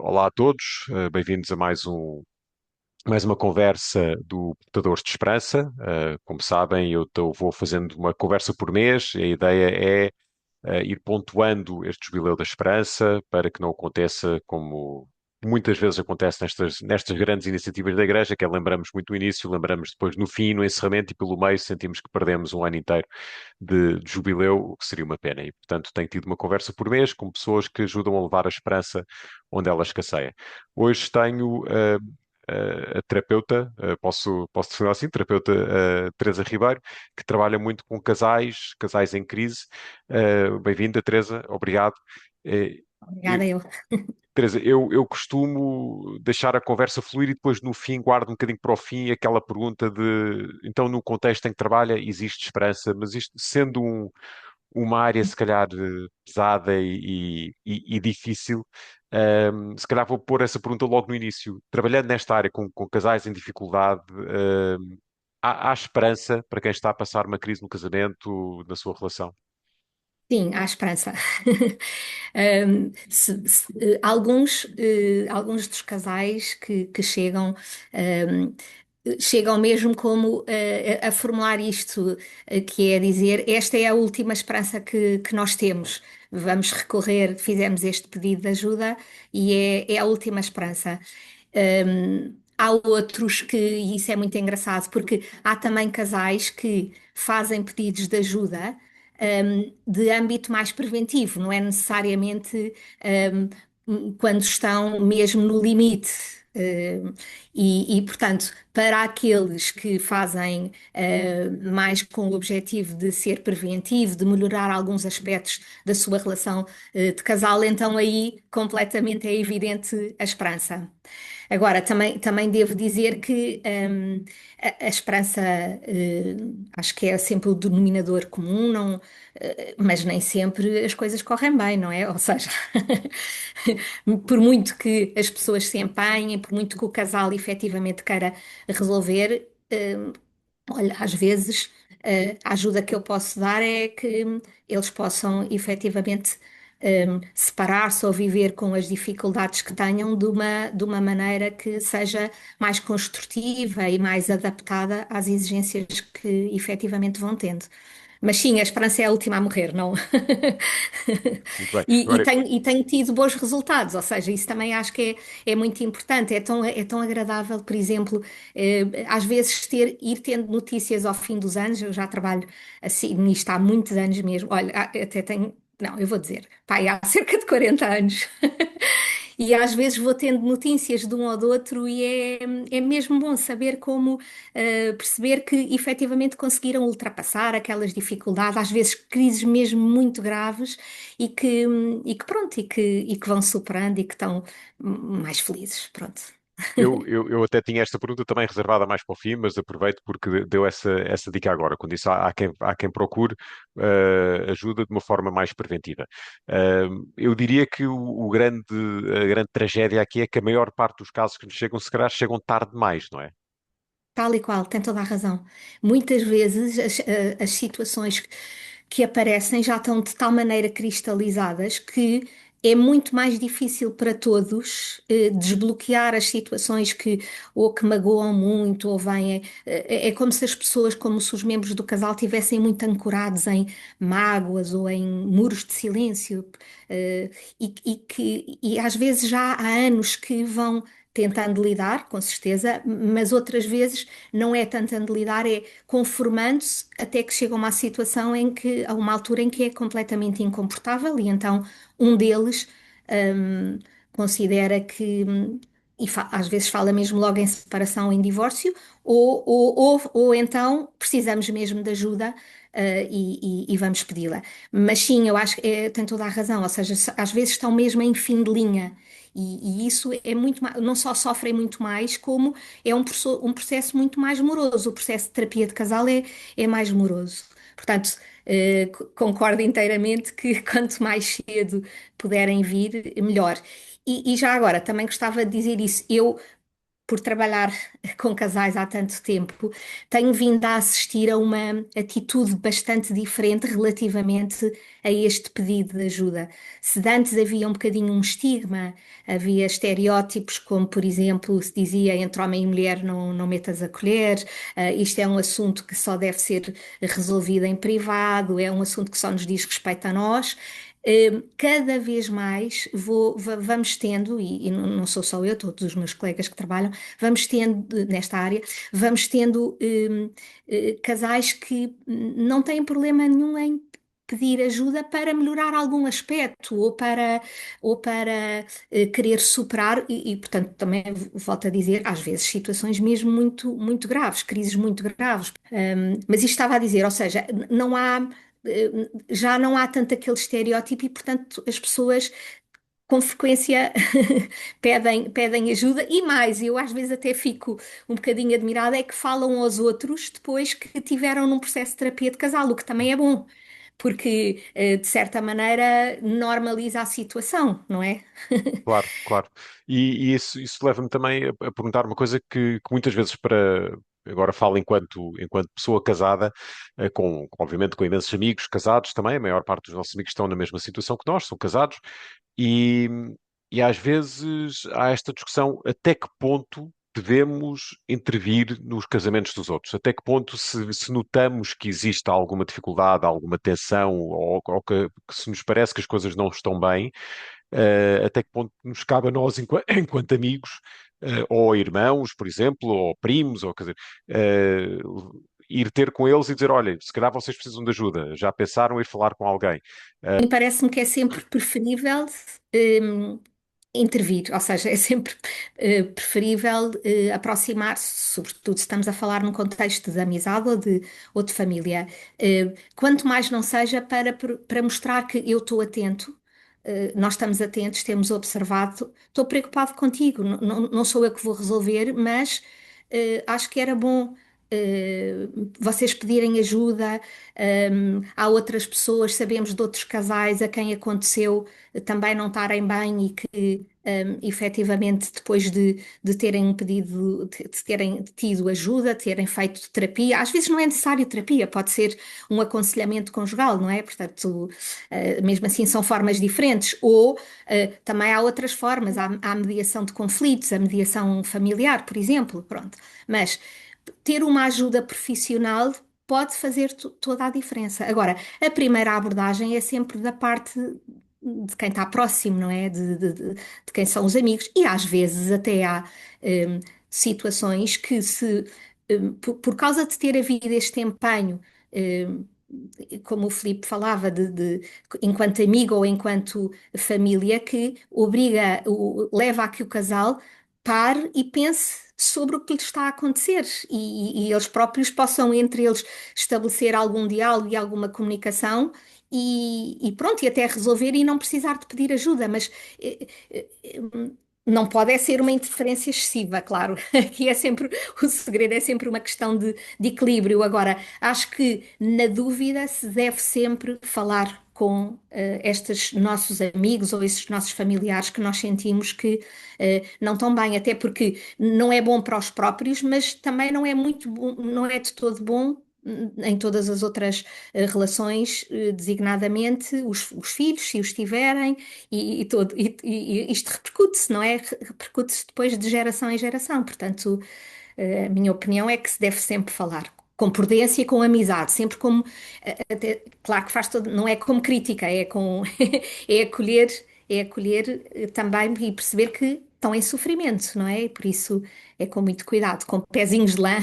Olá a todos, bem-vindos a mais uma conversa do Portadores de Esperança. Como sabem, vou fazendo uma conversa por mês e a ideia é ir pontuando este Jubileu da Esperança para que não aconteça como muitas vezes acontece nestas grandes iniciativas da Igreja, que é lembramos muito no início, lembramos depois no fim, no encerramento e pelo meio sentimos que perdemos um ano inteiro de jubileu, o que seria uma pena. E, portanto, tenho tido uma conversa por mês com pessoas que ajudam a levar a esperança onde ela escasseia. Hoje tenho a terapeuta, posso definir assim, terapeuta Teresa Ribeiro, que trabalha muito com casais em crise. Bem-vinda, Teresa, obrigado. Uh, eu- Obrigada, eu. Teresa, eu costumo deixar a conversa fluir e depois no fim guardo um bocadinho para o fim aquela pergunta de, então no contexto em que trabalha existe esperança, mas isto sendo uma área se calhar pesada e difícil, se calhar vou pôr essa pergunta logo no início. Trabalhando nesta área com casais em dificuldade, há esperança para quem está a passar uma crise no casamento, na sua relação? Sim, há esperança. Alguns dos casais que chegam, um, chegam mesmo como a formular isto, que é dizer, esta é a última esperança que nós temos. Vamos recorrer, fizemos este pedido de ajuda e é a última esperança. Há outros que, e isso é muito engraçado, porque há também casais que fazem pedidos de ajuda, de âmbito mais preventivo, não é necessariamente, quando estão mesmo no limite. Portanto, para aqueles que fazem mais com o objetivo de ser preventivo, de melhorar alguns aspectos da sua relação de casal, então aí completamente é evidente a esperança. Agora, também devo dizer que a esperança, acho que é sempre o denominador comum, não, mas nem sempre as coisas correm bem, não é? Ou seja, por muito que as pessoas se empenhem, por muito que o casal efetivamente queira resolver, olha, às vezes a ajuda que eu posso dar é que eles possam efetivamente separar-se ou viver com as dificuldades que tenham de uma maneira que seja mais construtiva e mais adaptada às exigências que efetivamente vão tendo. Mas sim, a esperança é a última a morrer, não? Muito bem. E Agora, tenho tido bons resultados, ou seja, isso também acho que é muito importante. É tão agradável, por exemplo, às vezes ir tendo notícias ao fim dos anos. Eu já trabalho assim nisto há muitos anos mesmo. Olha, até tenho, não, eu vou dizer, pai, há cerca de 40 anos. E às vezes vou tendo notícias de um ou do outro e é mesmo bom saber como perceber que efetivamente conseguiram ultrapassar aquelas dificuldades, às vezes crises mesmo muito graves e que pronto, e que vão superando e que estão mais felizes, pronto. eu até tinha esta pergunta também reservada mais para o fim, mas aproveito porque deu essa dica agora, quando disse há quem procure ajuda de uma forma mais preventiva. Eu diria que a grande tragédia aqui é que a maior parte dos casos que nos chegam, se calhar, chegam tarde demais, não é? Tal e qual, tem toda a razão. Muitas vezes as situações que aparecem já estão de tal maneira cristalizadas que é muito mais difícil para todos desbloquear as situações que magoam muito ou vêm. É como se as pessoas, como se os membros do casal tivessem muito ancorados em mágoas ou em muros de silêncio, e às vezes já há anos que vão tentando lidar, com certeza, mas outras vezes não é tentando lidar, é conformando-se até que chega a uma situação a uma altura em que é completamente incomportável e então um deles hum, considera que, às vezes fala mesmo logo em separação, em divórcio, ou então precisamos mesmo de ajuda. E vamos pedi-la. Mas sim, eu acho que tem toda a razão, ou seja, às vezes estão mesmo em fim de linha. E isso é muito mais, não só sofrem muito mais, como é um processo muito mais moroso. O processo de terapia de casal é mais moroso. Portanto, concordo inteiramente que quanto mais cedo puderem vir, melhor. E já agora, também gostava de dizer isso. Eu por trabalhar com casais há tanto tempo, tenho vindo a assistir a uma atitude bastante diferente relativamente a este pedido de ajuda. Se de antes havia um bocadinho um estigma, havia estereótipos como, por exemplo, se dizia entre homem e mulher não metas a colher, isto é um assunto que só deve ser resolvido em privado, é um assunto que só nos diz respeito a nós. Cada vez mais vamos tendo, e não sou só eu, todos os meus colegas que trabalham, vamos tendo nesta área, vamos tendo casais que não têm problema nenhum em pedir ajuda para melhorar algum aspecto ou para querer superar portanto, também volto a dizer, às vezes situações mesmo muito graves, crises muito graves. Mas isto estava a dizer, ou seja, não há já não há tanto aquele estereótipo e, portanto, as pessoas com frequência pedem ajuda e mais, eu às vezes até fico um bocadinho admirada, é que falam aos outros depois que tiveram num processo de terapia de casal, o que também é bom, porque de certa maneira normaliza a situação, não é? Claro, claro. E isso leva-me também a perguntar uma coisa que muitas vezes agora falo enquanto pessoa casada, obviamente com imensos amigos casados também, a maior parte dos nossos amigos estão na mesma situação que nós, são casados, e, e às vezes há esta discussão até que ponto devemos intervir nos casamentos dos outros, até que ponto se notamos que existe alguma dificuldade, alguma tensão, ou que se nos parece que as coisas não estão bem, até que ponto nos cabe a nós, enquanto amigos, ou irmãos, por exemplo, ou primos, ou quer dizer, ir ter com eles e dizer, olha, se calhar vocês precisam de ajuda, já pensaram em ir falar com alguém? E parece-me que é sempre preferível hum, intervir, ou seja, é sempre preferível aproximar-se, sobretudo se estamos a falar num contexto de amizade ou de família. Quanto mais não seja para mostrar que eu estou atento, nós estamos atentos, temos observado, estou preocupado contigo, não sou eu que vou resolver, mas acho que era bom. Vocês pedirem ajuda, há outras pessoas, sabemos de outros casais a quem aconteceu também não estarem bem e que efetivamente depois de terem pedido, de terem tido ajuda, terem feito terapia, às vezes não é necessário terapia, pode ser um aconselhamento conjugal, não é? Portanto, mesmo assim são formas diferentes. Ou também há outras formas, há a mediação de conflitos, a mediação familiar, por exemplo, pronto. Mas ter uma ajuda profissional pode fazer toda a diferença. Agora, a primeira abordagem é sempre da parte de quem está próximo, não é? De quem são os amigos. E às vezes até há situações que por causa de ter havido este empenho, hum, como o Filipe falava, enquanto amigo ou enquanto família, que leva a que o casal pare e pense sobre o que lhe está a acontecer e eles próprios possam entre eles estabelecer algum diálogo e alguma comunicação e pronto, e até resolver e não precisar de pedir ajuda, mas eh, eh, eh, não pode é ser uma interferência excessiva, claro. Aqui é sempre, o segredo é sempre uma questão de equilíbrio. Agora, acho que na dúvida se deve sempre falar com estes nossos amigos ou esses nossos familiares que nós sentimos que não estão bem, até porque não é bom para os próprios, mas também não é muito bom, não é de todo bom em todas as outras relações, designadamente os filhos, se os tiverem, e isto repercute-se, não é? Repercute-se depois de geração em geração. Portanto, a minha opinião é que se deve sempre falar. Com prudência e com amizade, sempre como, claro que faz todo, não é como crítica, é acolher, é acolher também e perceber que estão em sofrimento, não é? E por isso é com muito cuidado, com pezinhos de lã,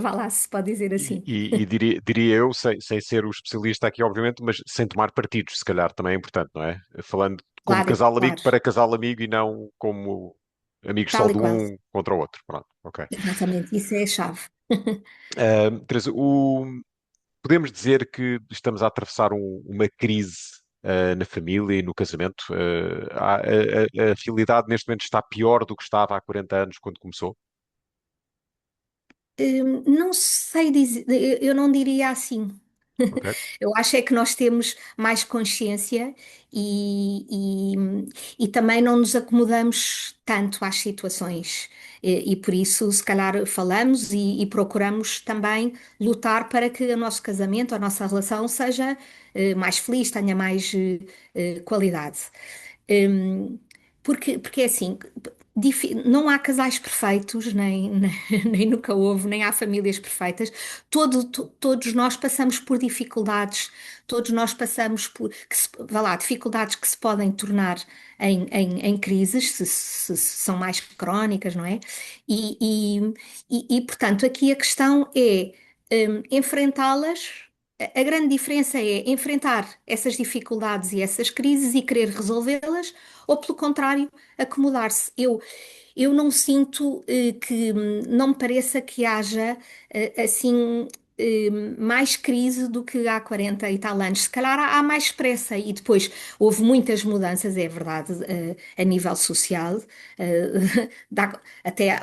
vá lá se pode dizer assim. E diria eu, sem ser o especialista aqui, obviamente, mas sem tomar partidos, se calhar também é importante, não é? Falando como Claro, casal amigo claro, para casal amigo e não como amigos só tal e de qual. um contra o outro. Pronto, ok. Exatamente, isso é a chave. Teresa, podemos dizer que estamos a atravessar uma crise na família e no casamento. A realidade neste momento está pior do que estava há 40 anos quando começou. Não sei dizer, eu não diria assim. Ok. Eu acho é que nós temos mais consciência e também não nos acomodamos tanto às situações. E por isso, se calhar, falamos e procuramos também lutar para que o nosso casamento, a nossa relação seja mais feliz, tenha mais qualidade. Hum, porque é assim, não há casais perfeitos, nem nunca houve, nem há famílias perfeitas. Todos nós passamos por dificuldades, todos nós passamos por, vá lá, dificuldades que se podem tornar em crises, se são mais crónicas, não é? E, portanto, aqui a questão é enfrentá-las. A grande diferença é enfrentar essas dificuldades e essas crises e querer resolvê-las, ou pelo contrário, acomodar-se. Eu não sinto que, não me pareça que haja assim mais crise do que há 40 e tal anos. Se calhar há mais pressa e depois houve muitas mudanças, é verdade, a nível social, até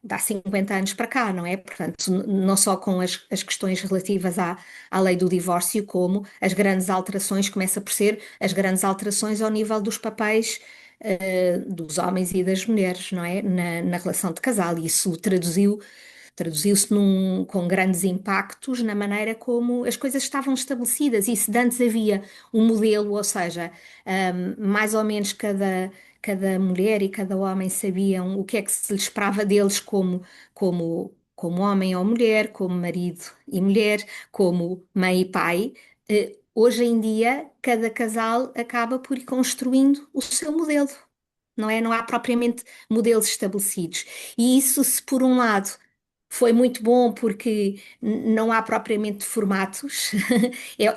dá 50 anos para cá, não é? Portanto, não só com as questões relativas à lei do divórcio, como as grandes alterações, começa por ser as grandes alterações ao nível dos papéis dos homens e das mulheres, não é? Na relação de casal. E isso traduziu-se com grandes impactos na maneira como as coisas estavam estabelecidas. E se de antes havia um modelo, ou seja, mais ou menos cada mulher e cada homem sabiam o que é que se lhes esperava deles como homem ou mulher, como marido e mulher, como mãe e pai. Hoje em dia, cada casal acaba por ir construindo o seu modelo, não é? Não há propriamente modelos estabelecidos. E isso, se por um lado foi muito bom porque não há propriamente formatos,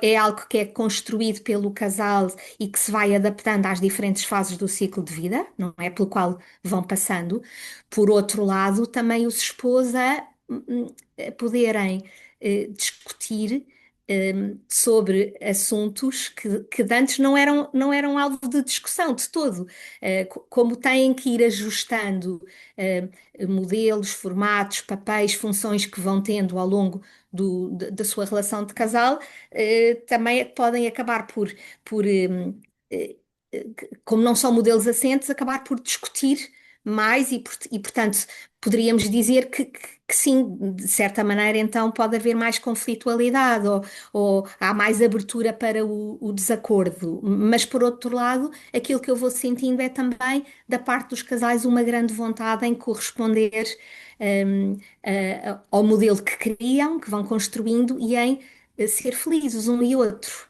é algo que é construído pelo casal e que se vai adaptando às diferentes fases do ciclo de vida, não é? Pelo qual vão passando. Por outro lado, também os expôs a poderem discutir sobre assuntos que de antes não eram alvo de discussão de todo. Como têm que ir ajustando modelos, formatos, papéis, funções que vão tendo ao longo da sua relação de casal, também podem acabar eh, como não são modelos assentes, acabar por discutir mais portanto, poderíamos dizer que sim, de certa maneira, então pode haver mais conflitualidade ou há mais abertura para o desacordo. Mas, por outro lado, aquilo que eu vou sentindo é também, da parte dos casais, uma grande vontade em corresponder ao modelo que criam, que vão construindo e em ser felizes um e outro.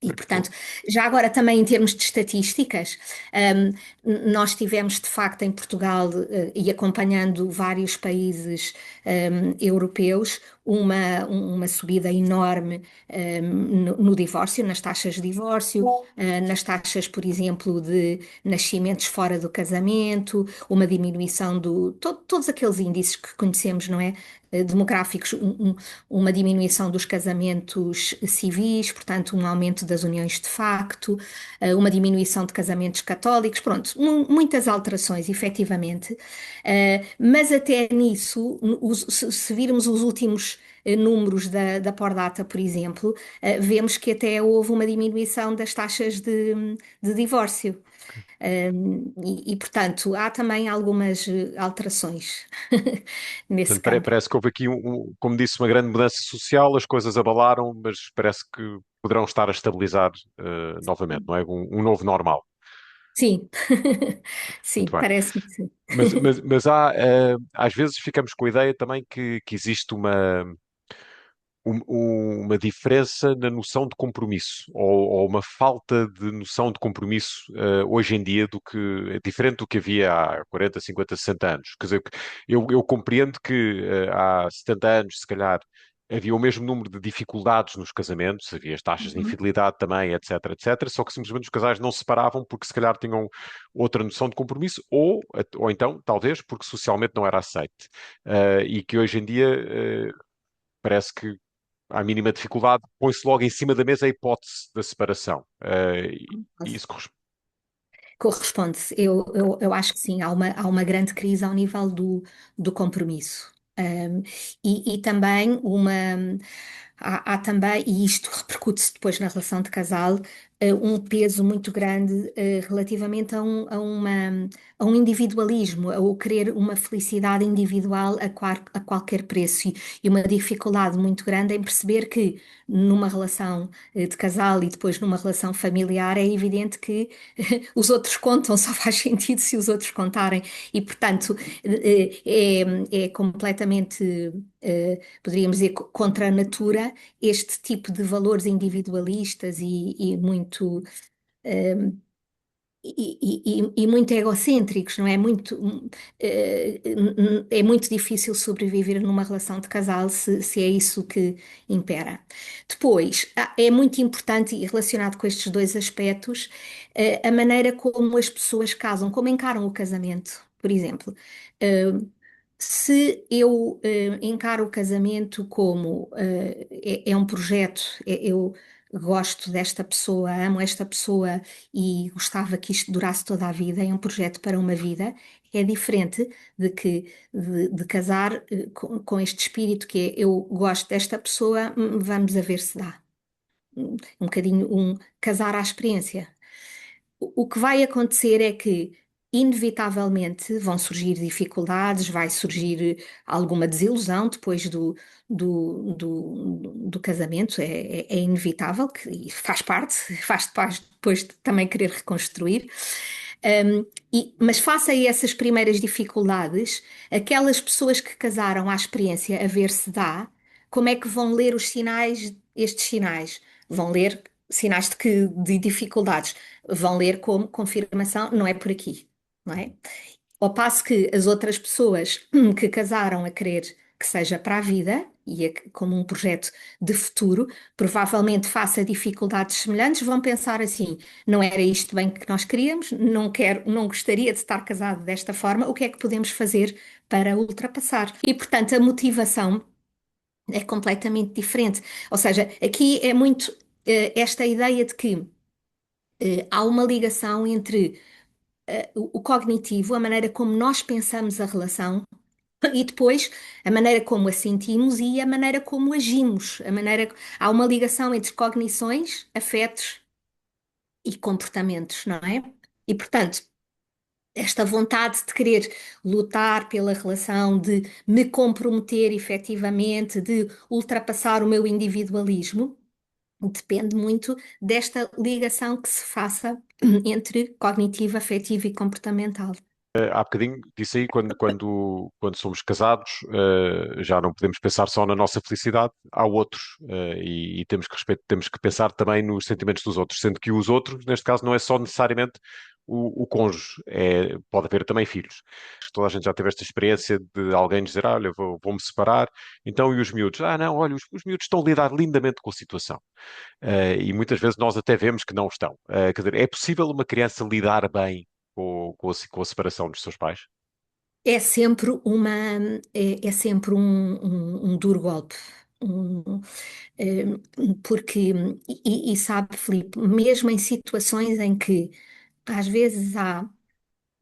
E, portanto, já agora também em termos de estatísticas, nós tivemos de facto em Portugal e acompanhando vários países europeus uma subida enorme no divórcio, nas taxas de divórcio, nas taxas, por exemplo, de nascimentos fora do casamento, uma diminuição todos aqueles índices que conhecemos, não é? Demográficos, uma diminuição dos casamentos civis, portanto, um aumento das uniões de facto, uma diminuição de casamentos católicos, pronto, muitas alterações, efetivamente. Mas até nisso, se virmos os últimos números da Pordata, por exemplo, vemos que até houve uma diminuição das taxas de divórcio. Portanto, há também algumas alterações nesse Portanto, campo. parece que houve aqui, como disse, uma grande mudança social, as coisas abalaram, mas parece que poderão estar a estabilizar novamente, não é? Um novo normal. Sim, sim, Muito bem. parece-me que sim. Mas há, às vezes ficamos com a ideia também que existe uma diferença na noção de compromisso, ou uma falta de noção de compromisso hoje em dia é diferente do que havia há 40, 50, 60 anos. Quer dizer, eu compreendo que há 70 anos, se calhar, havia o mesmo número de dificuldades nos casamentos, havia as taxas de Uhum. infidelidade também, etc, etc, só que simplesmente os casais não se separavam porque se calhar tinham outra noção de compromisso, ou então, talvez, porque socialmente não era aceite. E que hoje em dia parece que à mínima dificuldade, põe-se logo em cima da mesa a hipótese da separação. E isso corresponde. Corresponde-se. Eu acho que sim, há uma grande crise ao nível do compromisso. Um, e também há também, e isto repercute-se depois na relação de casal, um peso muito grande relativamente a um individualismo, a o querer uma felicidade individual a qualquer preço, e uma dificuldade muito grande em perceber que numa relação de casal e depois numa relação familiar é evidente que os outros contam, só faz sentido se os outros contarem, e portanto é completamente, poderíamos dizer, contra a natura este tipo de valores individualistas e muito e muito egocêntricos, não é? É muito difícil sobreviver numa relação de casal se é isso que impera. Depois, é muito importante e relacionado com estes dois aspectos, a maneira como as pessoas casam, como encaram o casamento. Por exemplo, eh, se eu encaro o casamento como é um projeto, eu gosto desta pessoa, amo esta pessoa e gostava que isto durasse toda a vida, é um projeto para uma vida, é diferente de casar com este espírito que é eu gosto desta pessoa, vamos a ver se dá. Um bocadinho casar à experiência. O que vai acontecer é que, inevitavelmente, vão surgir dificuldades, vai surgir alguma desilusão depois do casamento, é inevitável, e faz parte depois de também querer reconstruir. Mas face a essas primeiras dificuldades, aquelas pessoas que casaram à experiência a ver se dá, como é que vão ler os sinais, estes sinais? Vão ler sinais de dificuldades, vão ler como confirmação, não é por aqui, não é? Ao passo que as outras pessoas que casaram a querer que seja para a vida como um projeto de futuro, provavelmente face a dificuldades semelhantes, vão pensar assim: não era isto bem que nós queríamos, não quero, não gostaria de estar casado desta forma, o que é que podemos fazer para ultrapassar? E, portanto, a motivação é completamente diferente. Ou seja, aqui é muito esta ideia de que há uma ligação entre o cognitivo, a maneira como nós pensamos a relação, e depois a maneira como a sentimos e a maneira como agimos. Há uma ligação entre cognições, afetos e comportamentos, não é? E portanto, esta vontade de querer lutar pela relação, de me comprometer efetivamente, de ultrapassar o meu individualismo, depende muito desta ligação que se faça entre cognitivo, afetivo e comportamental. Há bocadinho disse aí, quando somos casados, já não podemos pensar só na nossa felicidade, há outros, e temos que pensar também nos sentimentos dos outros, sendo que os outros, neste caso, não é só necessariamente o cônjuge, pode haver também filhos. Toda a gente já teve esta experiência de alguém dizer, ah, olha, vou-me separar, então e os miúdos? Ah, não, olha, os miúdos estão a lidar lindamente com a situação. E muitas vezes nós até vemos que não estão. Quer dizer, é possível uma criança lidar bem com a separação dos seus pais? É sempre é sempre um duro golpe. Um, eh, Porque, e sabe, Filipe, mesmo em situações em que às vezes há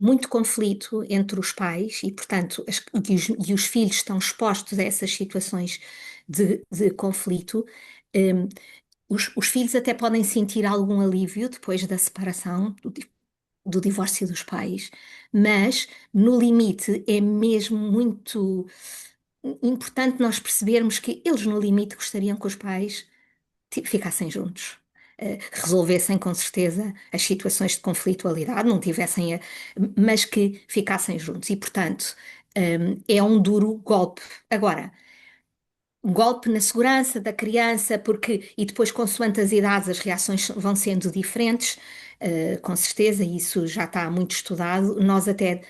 muito conflito entre os pais e, portanto, e os filhos estão expostos a essas situações de conflito, eh, os filhos até podem sentir algum alívio depois da separação, do divórcio dos pais, mas no limite é mesmo muito importante nós percebermos que eles, no limite, gostariam que os pais ficassem juntos. Resolvessem com certeza as situações de conflitualidade, não tivessem mas que ficassem juntos. E, portanto, é um duro golpe. Agora, um golpe na segurança da criança, porque, e depois, consoante as idades, as reações vão sendo diferentes, com certeza, isso já está muito estudado. Nós até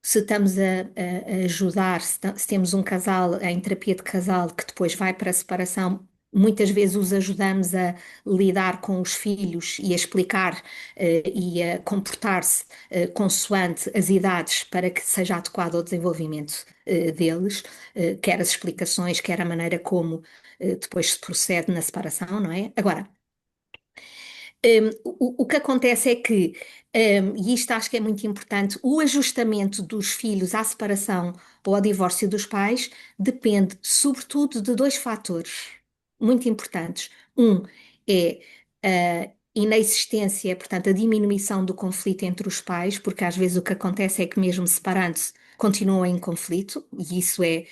se estamos a ajudar, se temos um casal em terapia de casal que depois vai para a separação, muitas vezes os ajudamos a lidar com os filhos e a explicar e a comportar-se consoante as idades para que seja adequado ao desenvolvimento deles, quer as explicações, quer a maneira como depois se procede na separação, não é? Agora, O que acontece é que, e isto acho que é muito importante, o ajustamento dos filhos à separação ou ao divórcio dos pais depende, sobretudo, de dois fatores muito importantes. Um é a inexistência, portanto, a diminuição do conflito entre os pais, porque às vezes o que acontece é que, mesmo separando-se, continuam em conflito, e isso é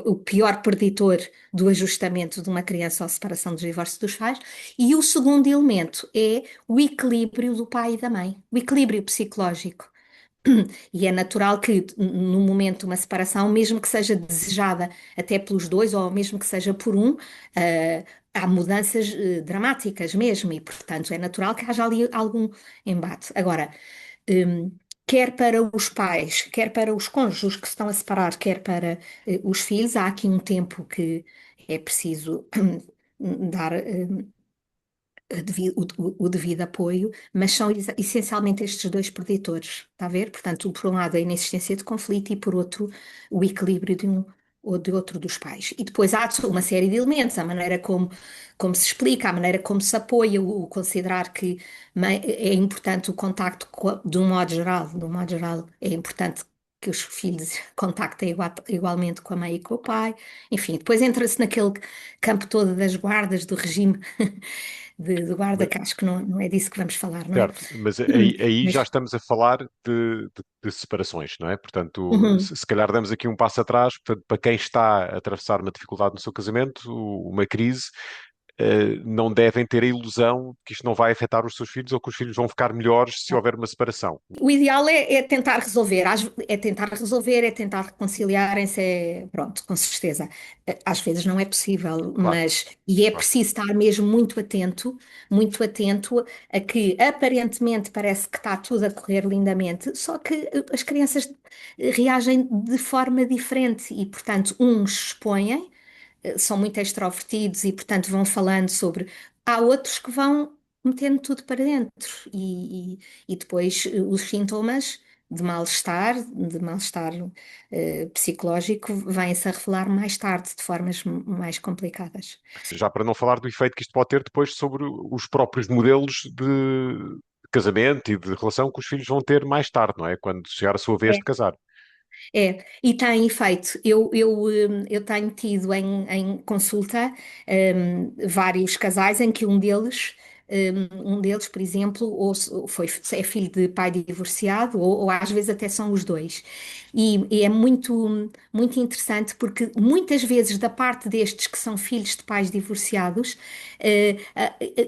o pior preditor do ajustamento de uma criança ou separação do divórcio dos pais. E o segundo elemento é o equilíbrio do pai e da mãe, o equilíbrio psicológico. E é natural que, no momento de uma separação, mesmo que seja desejada até pelos dois, ou mesmo que seja por um, há mudanças dramáticas mesmo, e portanto é natural que haja ali algum embate. Agora, hum, quer para os pais, quer para os cônjuges que se estão a separar, quer para os filhos, há aqui um tempo que é preciso dar. O devido apoio, mas são essencialmente estes dois preditores, está a ver? Portanto, por um lado, a inexistência de conflito e, por outro, o equilíbrio de um ou de outro dos pais. E depois há uma série de elementos, a maneira como se explica, a maneira como se apoia, o considerar que é importante o contacto de um modo geral, é importante que os filhos contactem igualmente com a mãe e com o pai. Enfim, depois entra-se naquele campo todo das guardas, do regime de guarda, Mas- que acho que não é disso que vamos falar, não é? Certo, mas aí já Mas, estamos a falar de separações, não é? Portanto, uhum. se calhar damos aqui um passo atrás, portanto, para quem está a atravessar uma dificuldade no seu casamento, uma crise, não devem ter a ilusão que isto não vai afetar os seus filhos ou que os filhos vão ficar melhores se houver uma separação. O ideal é tentar resolver, é tentar resolver, é tentar reconciliarem-se, pronto, com certeza. Às vezes não é possível, Claro, e é claro. preciso estar mesmo muito atento a que aparentemente parece que está tudo a correr lindamente, só que as crianças reagem de forma diferente e, portanto, uns expõem, são muito extrovertidos e, portanto, vão falando sobre. Há outros que vão metendo tudo para dentro e depois os sintomas de mal-estar psicológico vêm-se a revelar mais tarde, de formas mais complicadas. Já para não falar do efeito que isto pode ter depois sobre os próprios modelos de casamento e de relação que os filhos vão ter mais tarde, não é? Quando chegar a sua vez de casar. E tem efeito. Eu tenho tido em consulta vários casais em que um deles, por exemplo, é filho de pai divorciado, ou às vezes até são os dois. E é muito interessante porque muitas vezes, da parte destes que são filhos de pais divorciados,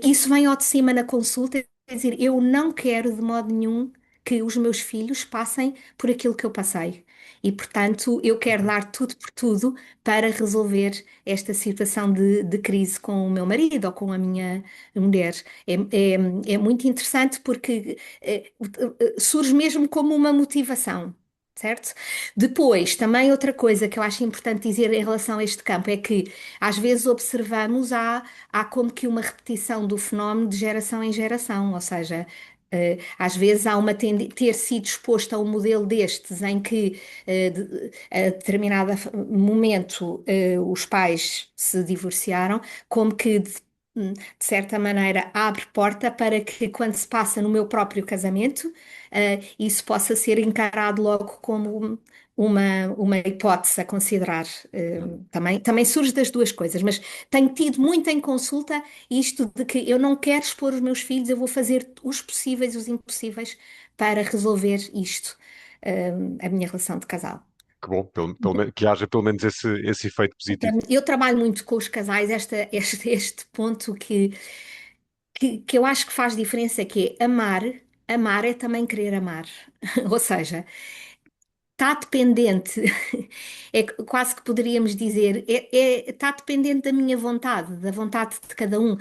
isso vem ao de cima na consulta. Quer dizer, eu não quero de modo nenhum que os meus filhos passem por aquilo que eu passei. E, portanto, eu quero Uhum. dar tudo por tudo para resolver esta situação de crise com o meu marido ou com a minha mulher. É muito interessante porque surge mesmo como uma motivação. Certo? Depois, também outra coisa que eu acho importante dizer em relação a este campo é que às vezes observamos há como que uma repetição do fenómeno de geração em geração, ou seja, às vezes há uma ter sido exposto a um modelo destes em que a determinado momento os pais se divorciaram, como que de certa maneira abre porta para que quando se passa no meu próprio casamento, isso possa ser encarado logo como uma hipótese a considerar. Também surge das duas coisas, mas tenho tido muito em consulta isto de que eu não quero expor os meus filhos, eu vou fazer os possíveis e os impossíveis para resolver isto, a minha relação de casal. Que bom, que haja pelo menos esse efeito positivo. Eu trabalho muito com os casais, este ponto que eu acho que faz diferença, que é amar é também querer amar. Ou seja, está dependente, quase que poderíamos dizer, está dependente da minha vontade, da vontade de cada um.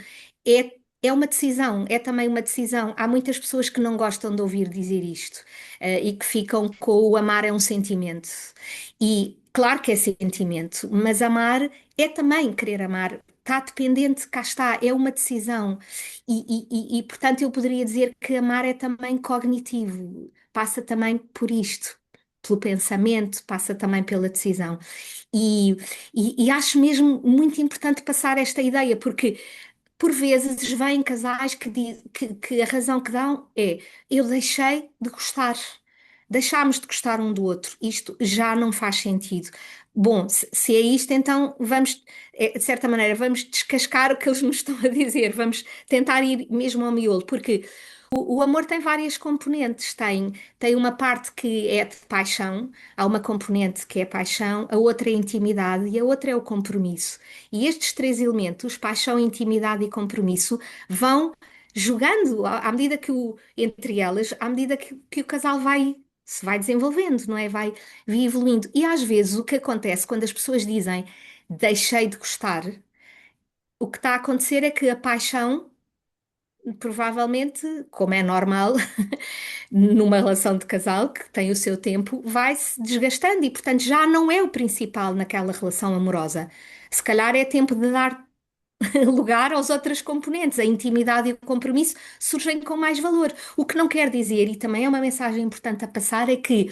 É uma decisão, é também uma decisão. Há muitas pessoas que não gostam de ouvir dizer isto, e que ficam com o amar é um sentimento. E claro que é sentimento, mas amar é também querer amar. Está dependente, cá está, é uma decisão. Portanto, eu poderia dizer que amar é também cognitivo, passa também por isto, pelo pensamento, passa também pela decisão. E acho mesmo muito importante passar esta ideia, porque por vezes vêm casais que a razão que dão é: eu deixei de gostar. Deixámos de gostar um do outro. Isto já não faz sentido. Bom, se é isto, então vamos, de certa maneira, vamos descascar o que eles nos estão a dizer. Vamos tentar ir mesmo ao miolo, porque o amor tem várias componentes. Tem uma parte que é de paixão, há uma componente que é paixão, a outra é intimidade e a outra é o compromisso. E estes três elementos, paixão, intimidade e compromisso, vão jogando à medida entre elas, à medida que o casal se vai desenvolvendo, não é? Vai evoluindo. E às vezes o que acontece quando as pessoas dizem deixei de gostar, o que está a acontecer é que a paixão, provavelmente, como é normal, numa relação de casal que tem o seu tempo, vai se desgastando e, portanto, já não é o principal naquela relação amorosa. Se calhar é tempo de dar lugar aos outros componentes. A intimidade e o compromisso surgem com mais valor. O que não quer dizer, e também é uma mensagem importante a passar, é que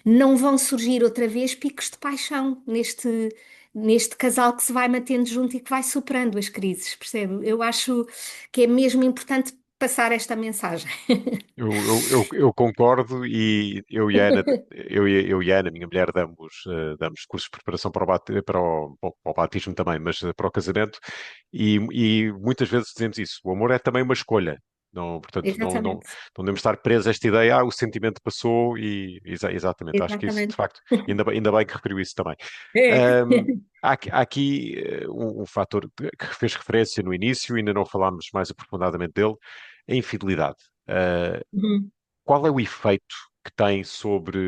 não vão surgir outra vez picos de paixão neste casal que se vai mantendo junto e que vai superando as crises, percebe? Eu acho que é mesmo importante passar esta mensagem. Eu concordo e eu e a Ana, minha mulher, damos cursos de preparação para o batismo também, mas para o casamento, e muitas vezes dizemos isso. O amor é também uma escolha. Não, portanto, Exatamente, não devemos estar presos a esta ideia, o sentimento passou exatamente, acho que isso, de exatamente. facto, ainda bem que referiu isso também. É. Há aqui um fator que fez referência no início, e ainda não falámos mais aprofundadamente dele, a infidelidade. Uh, Uhum. qual é o efeito que tem sobre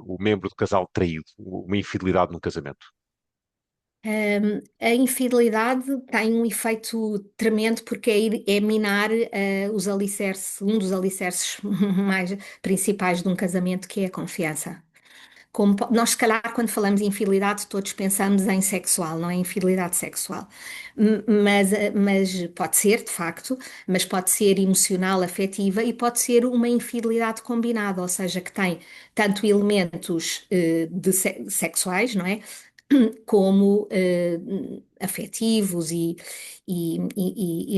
o membro do casal traído, uma infidelidade num casamento? A infidelidade tem um efeito tremendo porque é minar os alicerces, um dos alicerces mais principais de um casamento, que é a confiança. Nós, se calhar, quando falamos em infidelidade, todos pensamos em sexual, não é infidelidade sexual. Mas pode ser, de facto, mas pode ser emocional, afetiva e pode ser uma infidelidade combinada, ou seja, que tem tanto elementos sexuais, não é? Como afetivos e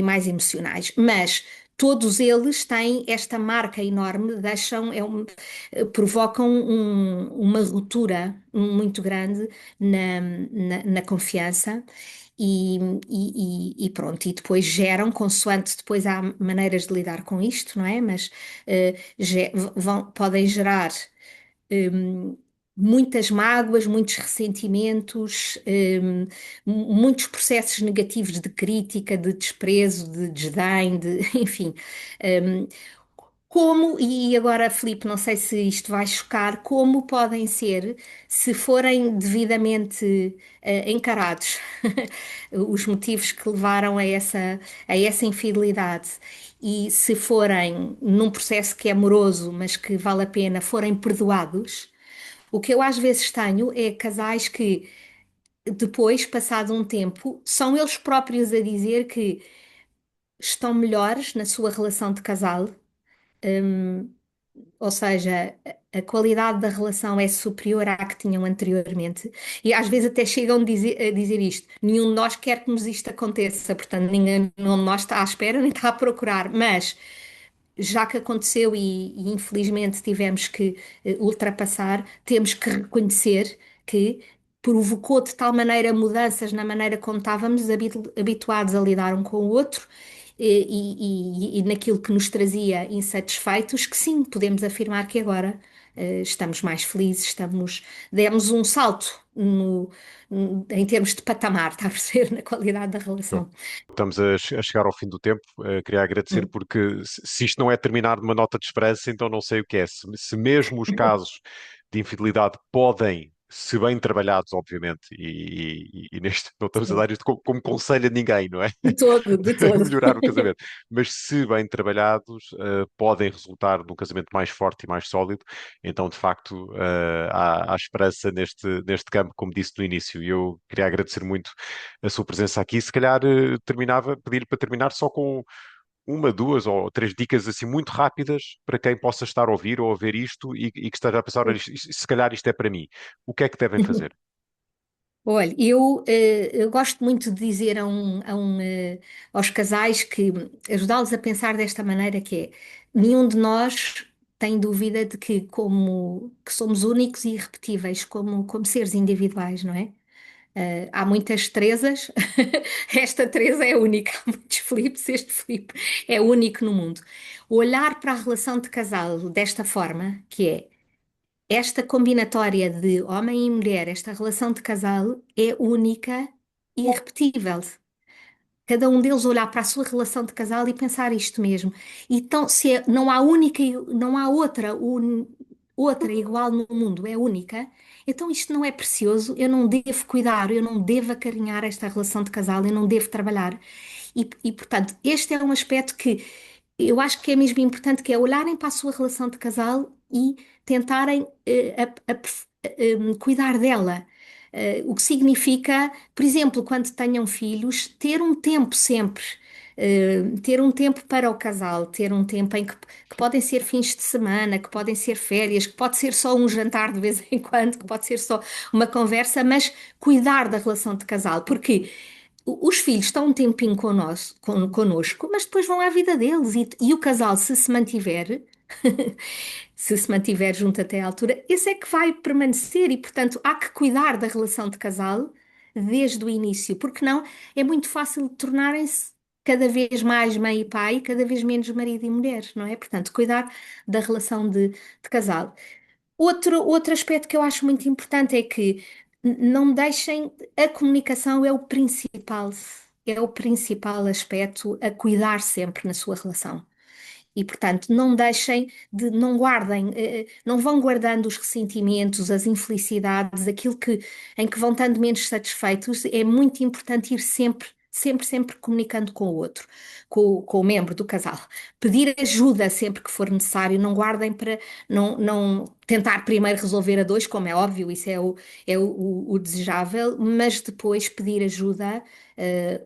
mais emocionais. Mas todos eles têm esta marca enorme, provocam uma ruptura muito grande na confiança. E pronto, e depois geram, consoante depois há maneiras de lidar com isto, não é? Mas podem gerar hum, muitas mágoas, muitos ressentimentos, muitos processos negativos de crítica, de desprezo, de desdém, enfim. Hum, e agora, Filipe, não sei se isto vai chocar, como podem ser, se forem devidamente encarados, os motivos que levaram a essa infidelidade, e se forem num processo que é amoroso, mas que vale a pena, forem perdoados. O que eu às vezes tenho é casais que depois, passado um tempo, são eles próprios a dizer que estão melhores na sua relação de casal, ou seja, a qualidade da relação é superior à que tinham anteriormente. E às vezes até chegam a dizer isto: nenhum de nós quer que nos isto aconteça, portanto, nenhum de nós está à espera nem está a procurar, mas já que aconteceu e infelizmente tivemos que ultrapassar, temos que reconhecer que provocou de tal maneira mudanças na maneira como estávamos habituados a lidar um com o outro e naquilo que nos trazia insatisfeitos, que sim, podemos afirmar que agora estamos mais felizes, demos um salto em termos de patamar, está a perceber, na qualidade da relação. Estamos a chegar ao fim do tempo. Queria agradecer Hum. porque se isto não é terminar numa nota de esperança, então não sei o que é. Se mesmo os casos de infidelidade podem, se bem trabalhados, obviamente, e neste não estamos a Sim. dar isto como conselho a ninguém, não é? De todo, de todo. Melhorar o casamento. Mas se bem trabalhados, podem resultar num casamento mais forte e mais sólido. Então, de facto, há esperança neste campo, como disse no início. E eu queria agradecer muito a sua presença aqui. Se calhar pedir para terminar só com uma, duas ou três dicas assim muito rápidas para quem possa estar a ouvir ou a ver isto e que esteja a pensar: "Olha, se calhar isto é para mim. O que é que devem fazer?" Olha, eu gosto muito de dizer aos casais que ajudá-los a pensar desta maneira que é, nenhum de nós tem dúvida de que como que somos únicos e irrepetíveis como seres individuais, não é? Há muitas Teresas, esta Teresa é única, há muitos Filipes, este Filipe é único no mundo. Olhar para a relação de casal desta forma, que é esta combinatória de homem e mulher, esta relação de casal é única e irrepetível. Cada um deles olhar para a sua relação de casal e pensar isto mesmo. Então, não há única, não há outra igual no mundo, é única. Então isto não é precioso, eu não devo cuidar, eu não devo acarinhar esta relação de casal, eu não devo trabalhar. Portanto, este é um aspecto que eu acho que é mesmo importante, que é olharem para a sua relação de casal e tentarem cuidar dela. O que significa, por exemplo, quando tenham filhos, ter um tempo sempre. Ter um tempo para o casal, ter um tempo que podem ser fins de semana, que podem ser férias, que pode ser só um jantar de vez em quando, que pode ser só uma conversa, mas cuidar da relação de casal, porque os filhos estão um tempinho connosco, mas depois vão à vida deles e o casal, se mantiver, se mantiver junto até à altura, esse é que vai permanecer e, portanto, há que cuidar da relação de casal desde o início, porque não é muito fácil tornarem-se cada vez mais mãe e pai, cada vez menos marido e mulher, não é? Portanto, cuidar da relação de casal. Outro aspecto que eu acho muito importante é que não deixem, a comunicação é o principal aspecto a cuidar sempre na sua relação. E, portanto, não deixem não guardem, não vão guardando os ressentimentos, as infelicidades, em que vão estando menos satisfeitos. É muito importante ir sempre comunicando com o outro, com o membro do casal. Pedir ajuda sempre que for necessário, não guardem para não tentar primeiro resolver a dois, como é óbvio, isso é o desejável, mas depois pedir ajuda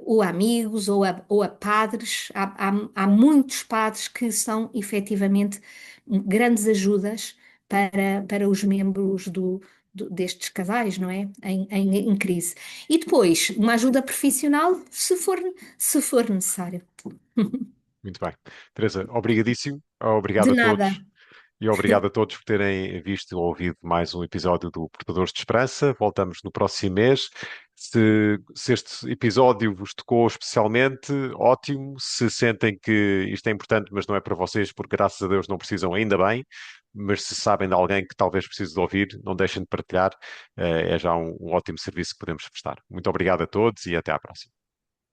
ou a amigos ou a padres. Há muitos padres que são efetivamente grandes ajudas para os membros destes casais, não é? Em crise. E depois, uma ajuda profissional, se for necessário. Muito bem. Teresa, obrigadíssimo. Obrigado De a nada. todos. E obrigado a todos por terem visto ou ouvido mais um episódio do Portadores de Esperança. Voltamos no próximo mês. Se este episódio vos tocou especialmente, ótimo. Se sentem que isto é importante, mas não é para vocês, porque graças a Deus não precisam, ainda bem. Mas se sabem de alguém que talvez precise de ouvir, não deixem de partilhar. É já um ótimo serviço que podemos prestar. Muito obrigado a todos e até à próxima.